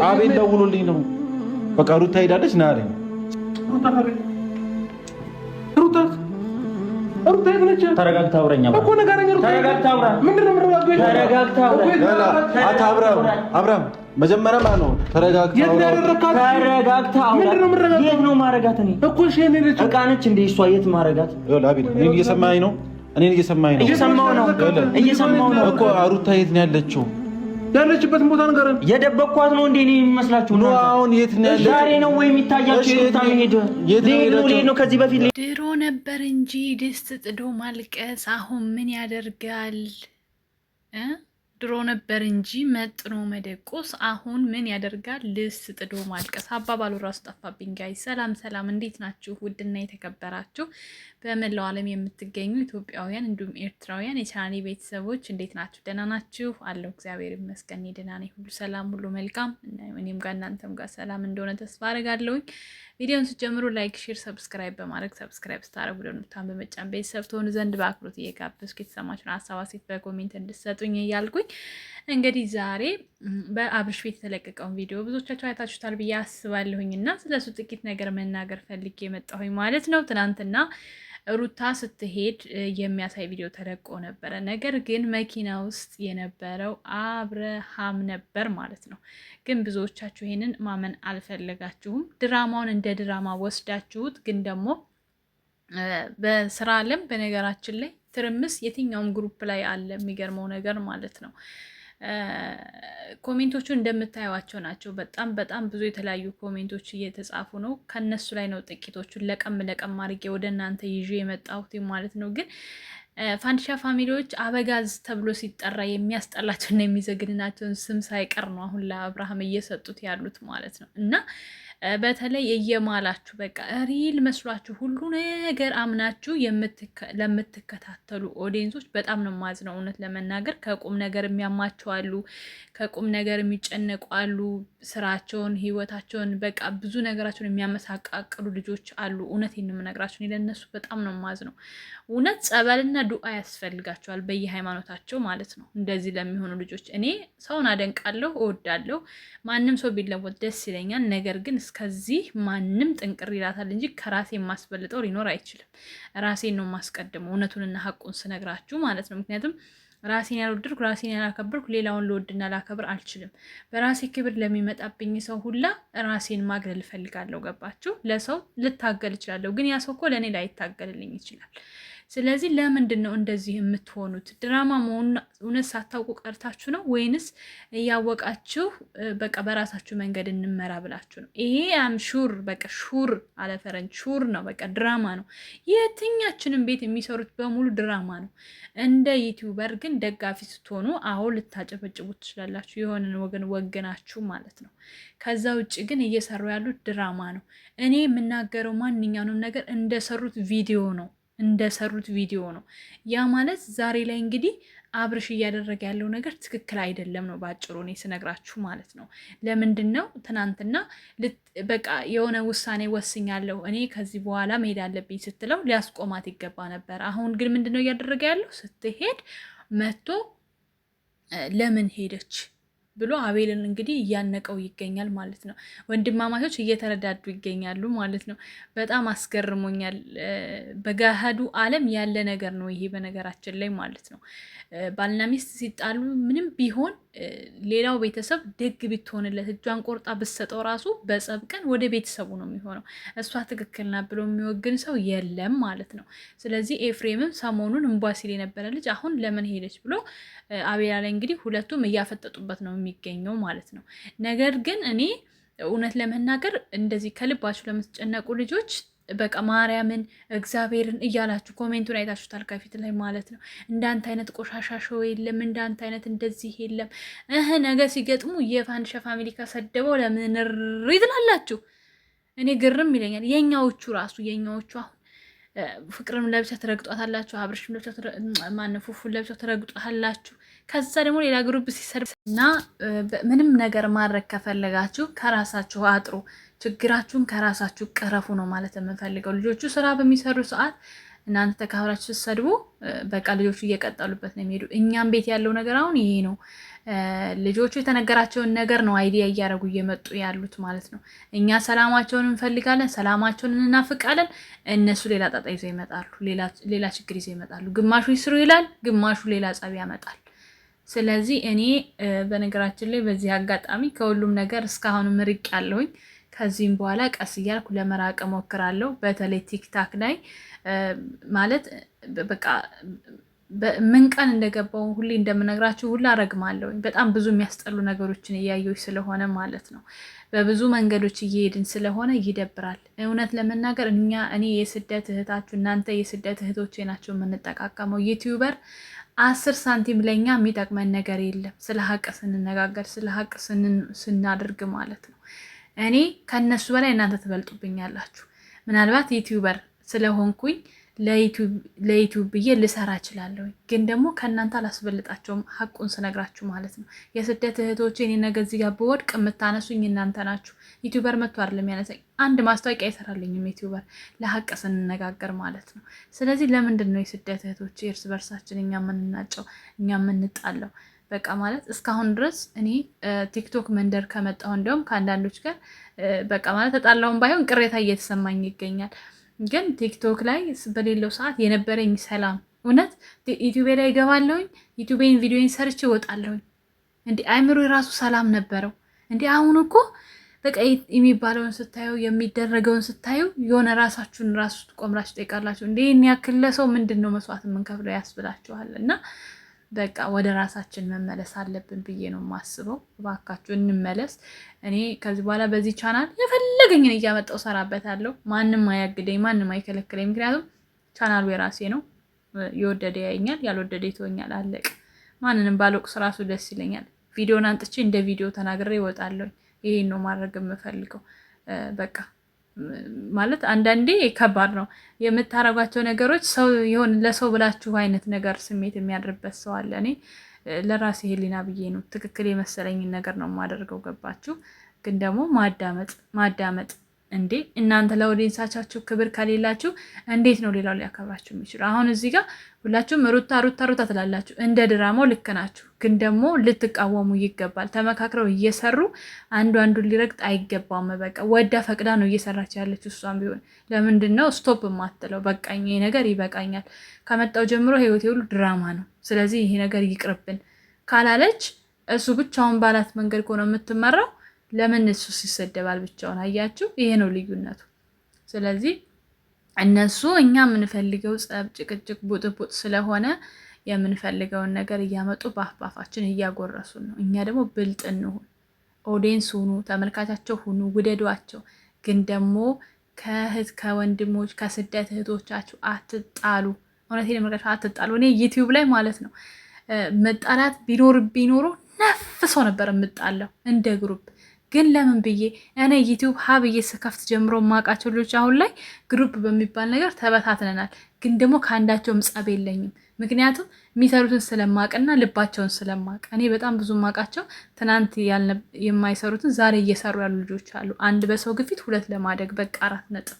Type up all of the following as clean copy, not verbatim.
አቤል ደውሎልኝ ነው። በቃ ሩታ ሄዳለች ና አለኝ። ተረጋግተህ አውራኝ እኮ ነገረኛ። ተረጋግተህ አውራ። ምንድነው የምትረጋጋው? ተረጋግተህ አውራ። አብርሃም መጀመሪያ ማለት ነው ተረጋግተህ አውራ። ተረጋግተህ አውራ። የት ነው ማረጋት? እኔ እኮ እሺ እኔ ልጅ ዕቃ ነች እንደ እሷ የት ማረጋት? ይኸውልህ አቤል እኔን እየሰማኸኝ ነው? እየሰማሁ ነው እኮ ሩታ የት ነው ያለችው? ያለችበትን ቦታ ንገረን። የደበቅኳት ነው እንዴ? እኔ የሚመስላችሁ ነው? አሁን የት ነው ያለችው? ዛሬ ነው ወይ የሚታያችሁ? የሩታ መሄድ ነው ከዚህ በፊት ድሮ ነበር እንጂ ድስት ጥዶ ማልቀስ አሁን ምን ያደርጋል? ድሮ ነበር እንጂ መጥኖ መደቆስ አሁን ምን ያደርጋል? ድስት ጥዶ ማልቀስ አባባሉ ራሱ ጠፋብኝ። ጋይ ሰላም፣ እንዴት ናችሁ? ውድና የተከበራችሁ በመላው ዓለም የምትገኙ ኢትዮጵያውያን እንዲሁም ኤርትራውያን የቻናሌ ቤተሰቦች እንዴት ናችሁ? ደህና ናችሁ? አለው እግዚአብሔር ይመስገን ደህና ነኝ። ሁሉ ሰላም፣ ሁሉ መልካም። እኔም ጋር እናንተም ጋር ሰላም እንደሆነ ተስፋ አደርጋለሁኝ። ቪዲዮውን ስትጀምሩ ላይክ፣ ሼር፣ ሰብስክራይብ በማድረግ ሰብስክራይብ ስታደርጉ ደውሉን በመጫን ቤተሰብ ትሆኑ ዘንድ በአክብሮት እየጋበዝኩ የተሰማችሁን ሀሳብ አስተያየት በኮሜንት እንድትሰጡኝ እያልኩኝ እንግዲህ ዛሬ በአብርሽ ቤት የተለቀቀውን ቪዲዮ ብዙዎቻችሁ አይታችሁታል ብዬ አስባለሁኝ እና ስለሱ ጥቂት ነገር መናገር ፈልጌ የመጣሁኝ ማለት ነው። ትናንትና ሩታ ስትሄድ የሚያሳይ ቪዲዮ ተለቆ ነበረ። ነገር ግን መኪና ውስጥ የነበረው አብርሃም ነበር ማለት ነው። ግን ብዙዎቻችሁ ይሄንን ማመን አልፈለጋችሁም። ድራማውን እንደ ድራማ ወስዳችሁት፣ ግን ደግሞ በስራ ዓለም በነገራችን ላይ ትርምስ የትኛውም ግሩፕ ላይ አለ። የሚገርመው ነገር ማለት ነው ኮሜንቶቹ እንደምታዩዋቸው ናቸው። በጣም ብዙ የተለያዩ ኮሜንቶች እየተጻፉ ነው። ከነሱ ላይ ነው ጥቂቶቹን ለቀም አድርጌ ወደ እናንተ ይዤ የመጣሁት ማለት ነው። ግን ፋንዲሻ ፋሚሊዎች አበጋዝ ተብሎ ሲጠራ የሚያስጠላቸውና የሚዘግንናቸውን ስም ሳይቀር ነው አሁን ለአብርሃም እየሰጡት ያሉት ማለት ነው። እና በተለይ እየማላችሁ በቃ ሪል መስሏችሁ ሁሉ ነገር አምናችሁ ለምትከታተሉ ኦዲየንሶች በጣም ነው ማዝነው። እውነት ለመናገር ከቁም ነገር የሚያማቸው አሉ፣ ከቁም ነገር የሚጨነቁ አሉ። ስራቸውን፣ ህይወታቸውን በቃ ብዙ ነገራቸውን የሚያመሳቃቅሉ ልጆች አሉ። እውነቴን ነው የምነግራችሁ። እኔ ለእነሱ በጣም ነው ማዝነው። እውነት ጸበልና ዱዓ ያስፈልጋቸዋል በየሃይማኖታቸው ማለት ነው። እንደዚህ ለሚሆኑ ልጆች እኔ ሰውን አደንቃለሁ፣ እወዳለሁ። ማንም ሰው ቢለወጥ ደስ ይለኛል። ነገር ግን እስከዚህ ማንም ጥንቅር ይላታል እንጂ ከራሴ የማስበልጠው ሊኖር አይችልም። ራሴን ነው የማስቀድመው እውነቱንና ሀቁን ስነግራችሁ ማለት ነው። ምክንያቱም ራሴን ያልወደድኩ ራሴን ያላከበርኩ ሌላውን ልወድና ላከብር አልችልም። በራሴ ክብር ለሚመጣብኝ ሰው ሁላ ራሴን ማግለል እፈልጋለሁ። ገባችሁ? ለሰው ልታገል እችላለሁ፣ ግን ያ ሰው እኮ ለእኔ ላይታገልልኝ ይችላል። ስለዚህ ለምንድን ነው እንደዚህ የምትሆኑት? ድራማ መሆኑን እውነት ሳታውቁ ቀርታችሁ ነው ወይንስ እያወቃችሁ በቃ በራሳችሁ መንገድ እንመራ ብላችሁ ነው? ይሄ ሹር በቃ ሹር አለፈረንጅ ሹር ነው። በቃ ድራማ ነው። የትኛችንም ቤት የሚሰሩት በሙሉ ድራማ ነው። እንደ ዩቲዩበር ግን ደጋፊ ስትሆኑ አሁን ልታጨበጭቡ ትችላላችሁ፣ የሆነን ወገን ወገናችሁ ማለት ነው። ከዛ ውጭ ግን እየሰሩ ያሉት ድራማ ነው። እኔ የምናገረው ማንኛውንም ነገር እንደሰሩት ቪዲዮ ነው። ያ ማለት ዛሬ ላይ እንግዲህ አብርሽ እያደረገ ያለው ነገር ትክክል አይደለም ነው ባጭሩ እኔ ስነግራችሁ ማለት ነው። ለምንድን ነው ትናንትና በቃ የሆነ ውሳኔ ወስኛለሁ እኔ ከዚህ በኋላ መሄድ አለብኝ ስትለው ሊያስቆማት ይገባ ነበር። አሁን ግን ምንድን ነው እያደረገ ያለው? ስትሄድ መጥቶ ለምን ሄደች ብሎ አቤልን እንግዲህ እያነቀው ይገኛል ማለት ነው። ወንድማማቾች እየተረዳዱ ይገኛሉ ማለት ነው። በጣም አስገርሞኛል። በገሃዱ ዓለም ያለ ነገር ነው ይሄ በነገራችን ላይ ማለት ነው። ባልና ሚስት ሲጣሉ ምንም ቢሆን ሌላው ቤተሰብ ደግ ብትሆንለት እጇን ቆርጣ ብትሰጠው ራሱ በጸብ ቀን ወደ ቤተሰቡ ነው የሚሆነው። እሷ ትክክል ናት ብሎ የሚወግን ሰው የለም ማለት ነው። ስለዚህ ኤፍሬምም ሰሞኑን እንቧ ሲል የነበረ ልጅ አሁን ለምን ሄደች ብሎ አቤላ ላይ እንግዲህ ሁለቱም እያፈጠጡበት ነው የሚገኘው ማለት ነው። ነገር ግን እኔ እውነት ለመናገር እንደዚህ ከልባችሁ ለምትጨነቁ ልጆች በቃ ማርያምን እግዚአብሔርን እያላችሁ ኮሜንቱን አይታችሁታል ከፊት ላይ ማለት ነው። እንዳንተ አይነት ቆሻሻ ሾው የለም፣ እንዳንተ አይነት እንደዚህ የለም። ነገ ሲገጥሙ የፋንዲሻ ፋሚሊ ከሰደበው ለምን ሪ ትላላችሁ? እኔ ግርም ይለኛል። የኛዎቹ አሁን ፍቅርም ለብቻ ትረግጧታላችሁ፣ አብርሽም ለብቻ ፉፉን ለብቻ ትረግጧታላችሁ። ከዛ ደግሞ ሌላ ግሩፕ ሲሰድብ እና ምንም ነገር ማድረግ ከፈለጋችሁ ከራሳችሁ አጥሩ፣ ችግራችሁን ከራሳችሁ ቀረፉ ነው ማለት የምንፈልገው። ልጆቹ ስራ በሚሰሩ ሰዓት እናንተ ተካብራችሁ ስትሰድቡ በቃ ልጆቹ እየቀጠሉበት ነው የሚሄዱ። እኛም ቤት ያለው ነገር አሁን ይሄ ነው። ልጆቹ የተነገራቸውን ነገር ነው አይዲያ እያደረጉ እየመጡ ያሉት ማለት ነው። እኛ ሰላማቸውን እንፈልጋለን፣ ሰላማቸውን እናፍቃለን። እነሱ ሌላ ጣጣ ይዘው ይመጣሉ፣ ሌላ ችግር ይዘው ይመጣሉ። ግማሹ ይስሩ ይላል፣ ግማሹ ሌላ ጸብ ያመጣል። ስለዚህ እኔ በነገራችን ላይ በዚህ አጋጣሚ ከሁሉም ነገር እስካሁን ምርቅ ያለሁኝ። ከዚህም በኋላ ቀስ እያልኩ ለመራቅ እሞክራለሁ። በተለይ ቲክታክ ላይ ማለት በቃ ምን ቀን እንደገባው ሁሌ እንደምነግራችሁ ሁላ አረግማለሁ። በጣም ብዙ የሚያስጠሉ ነገሮችን እያየሁኝ ስለሆነ ማለት ነው። በብዙ መንገዶች እየሄድን ስለሆነ ይደብራል። እውነት ለመናገር እኔ የስደት እህታችሁ፣ እናንተ የስደት እህቶቼ ናቸው የምንጠቃቀመው። ዩቲዩበር 10 ሳንቲም ለኛ የሚጠቅመን ነገር የለም። ስለ ሀቅ ስንነጋገር፣ ስለ ሀቅ ስናደርግ ማለት ነው። እኔ ከነሱ በላይ እናንተ ትበልጡብኛላችሁ። ምናልባት ዩቲዩበር ስለሆንኩኝ ለዩቲዩብ ብዬ ልሰራ እችላለሁ፣ ግን ደግሞ ከእናንተ አላስበልጣቸውም። ሀቁን ስነግራችሁ ማለት ነው። የስደት እህቶቼ እኔ ነገ እዚህ ጋር ብወድቅ የምታነሱኝ እናንተ ናችሁ። ዩቲዩበር መጥቶ አይደለም ያነሳኝ፣ አንድ ማስታወቂያ አይሰራልኝም ዩቲዩበር፣ ለሀቅ ስንነጋገር ማለት ነው። ስለዚህ ለምንድን ነው የስደት እህቶቼ እርስ በርሳችን እኛ የምንናጨው፣ እኛ የምንጣለው? በቃ ማለት እስካሁን ድረስ እኔ ቲክቶክ መንደር ከመጣሁ እንዲያውም ከአንዳንዶች ጋር በቃ ማለት ተጣላውን ባይሆን ቅሬታ እየተሰማኝ ይገኛል። ግን ቲክቶክ ላይ በሌለው ሰዓት የነበረኝ ሰላም እውነት ዩቲዩቤ ላይ እገባለሁኝ፣ ዩቲዩቤን ቪዲዮን ሰርቼ እወጣለሁኝ። እንዲህ አይምሮ የራሱ ሰላም ነበረው። እንዲህ አሁን እኮ በቃ የሚባለውን ስታዩ የሚደረገውን ስታዩ የሆነ ራሳችሁን ራሱ ቆምላችሁ ጠይቃላችሁ። እንዲህ ይህን ያክል ለሰው ምንድን ነው መስዋዕት የምንከፍለው ያስብላችኋል። እና በቃ ወደ ራሳችን መመለስ አለብን ብዬ ነው የማስበው። እባካችሁ እንመለስ። እኔ ከዚህ በኋላ በዚህ ቻናል የፈለገኝን እያመጣው ሰራበታለሁ። ማንም አያግደኝ፣ ማንም አይከለክለኝ። ምክንያቱም ቻናሉ የራሴ ነው። የወደደ ያየኛል፣ ያልወደደ ይተወኛል። አለቅ። ማንንም ባለቁስ ራሱ ደስ ይለኛል። ቪዲዮን አንጥቼ እንደ ቪዲዮ ተናግሬ ይወጣለሁ። ይሄን ነው ማድረግ የምፈልገው። በቃ ማለት አንዳንዴ ከባድ ነው የምታረጓቸው ነገሮች። ሰው ይሆን ለሰው ብላችሁ አይነት ነገር ስሜት የሚያድርበት ሰው አለ። እኔ ለራሴ ሕሊና ብዬ ነው ትክክል የመሰለኝን ነገር ነው የማደርገው። ገባችሁ? ግን ደግሞ ማዳመጥ እንዴ እናንተ ለኦዲየንሳቻችሁ ክብር ከሌላችሁ እንዴት ነው ሌላው ሊያከብራችሁ የሚችሉ? አሁን እዚህ ጋር ሁላችሁም ሩታ ትላላችሁ። እንደ ድራማው ልክ ናችሁ፣ ግን ደግሞ ልትቃወሙ ይገባል። ተመካክረው እየሰሩ አንዱን ሊረግጥ አይገባም። በቃ ወዳ ፈቅዳ ነው እየሰራች ያለችው። እሷም ቢሆን ለምንድን ነው ስቶፕ የማትለው? በቃኝ፣ ይሄ ነገር ይበቃኛል፣ ከመጣው ጀምሮ ህይወቴ ሁሉ ድራማ ነው፣ ስለዚህ ይሄ ነገር ይቅርብን ካላለች እሱ ብቻውን ባላት መንገድ ከሆነ የምትመራው ለምን እሱ ይሰደባል ብቻውን? አያችሁ፣ ይሄ ነው ልዩነቱ። ስለዚህ እነሱ እኛ የምንፈልገው ጸብ፣ ጭቅጭቅ፣ ቡጥቡጥ ስለሆነ የምንፈልገውን ነገር እያመጡ በአፋችን እያጎረሱን ነው። እኛ ደግሞ ብልጥ እንሁን፣ ኦዲየንስ ሁኑ፣ ተመልካቻቸው ሁኑ፣ ውደዷቸው። ግን ደግሞ ከእህት ከወንድሞች ከስደት እህቶቻችሁ አትጣሉ። እውነቴን የምነግራችሁ አትጣሉ። እኔ ዩቲዩብ ላይ ማለት ነው መጣላት ቢኖር ነፍ ሰው ነበር የምጣለው እንደ ግሩፕ። ግን ለምን ብዬ እኔ ዩቲዩብ ብዬ ስከፍት ጀምሮ ማቃቸው ልጆች አሁን ላይ ግሩፕ በሚባል ነገር ተበታትነናል። ግን ደግሞ ከአንዳቸውም ጸብ የለኝም። ምክንያቱም የሚሰሩትን ስለማቅና ልባቸውን ስለማቅ። እኔ በጣም ብዙ ማቃቸው ትናንት የማይሰሩትን ዛሬ እየሰሩ ያሉ ልጆች አሉ። አንድ በሰው ግፊት ሁለት ለማደግ በቃ 4 ነጥብ፣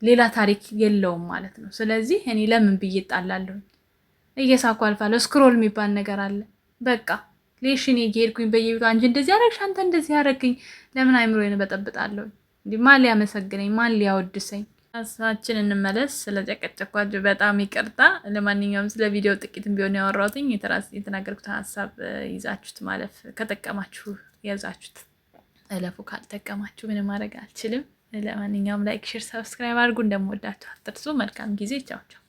ሌላ ታሪክ የለውም ማለት ነው። ስለዚህ እኔ ለምን ብዬ እጣላለሁ? እየሳኩ አልፋለሁ። ስክሮል የሚባል ነገር አለ። በቃ ሌሽን የሄድኩኝ በየቤቱ አንቺ እንደዚህ ያደረግሽ፣ አንተ እንደዚህ ያደረግኝ፣ ለምን አይምሮዬን በጠብጣለሁ? እንዲህ ማን ሊያመሰግነኝ፣ ማን ሊያወድሰኝ? ራሳችን እንመለስ። ስለጨቀጨኳችሁ በጣም ይቅርታ። ለማንኛውም ስለ ቪዲዮ ጥቂትም ቢሆን ያወራሁትኝ የተናገርኩት ሀሳብ ይዛችሁት ማለፍ፣ ከጠቀማችሁ ያዛችሁት እለፉ፣ ካልጠቀማችሁ ምንም ማድረግ አልችልም። ለማንኛውም ላይክ፣ ሼር፣ ሰብስክራይብ አድርጉ። እንደምወዳችሁ አትርሱ። መልካም ጊዜ። ቻው ቻው።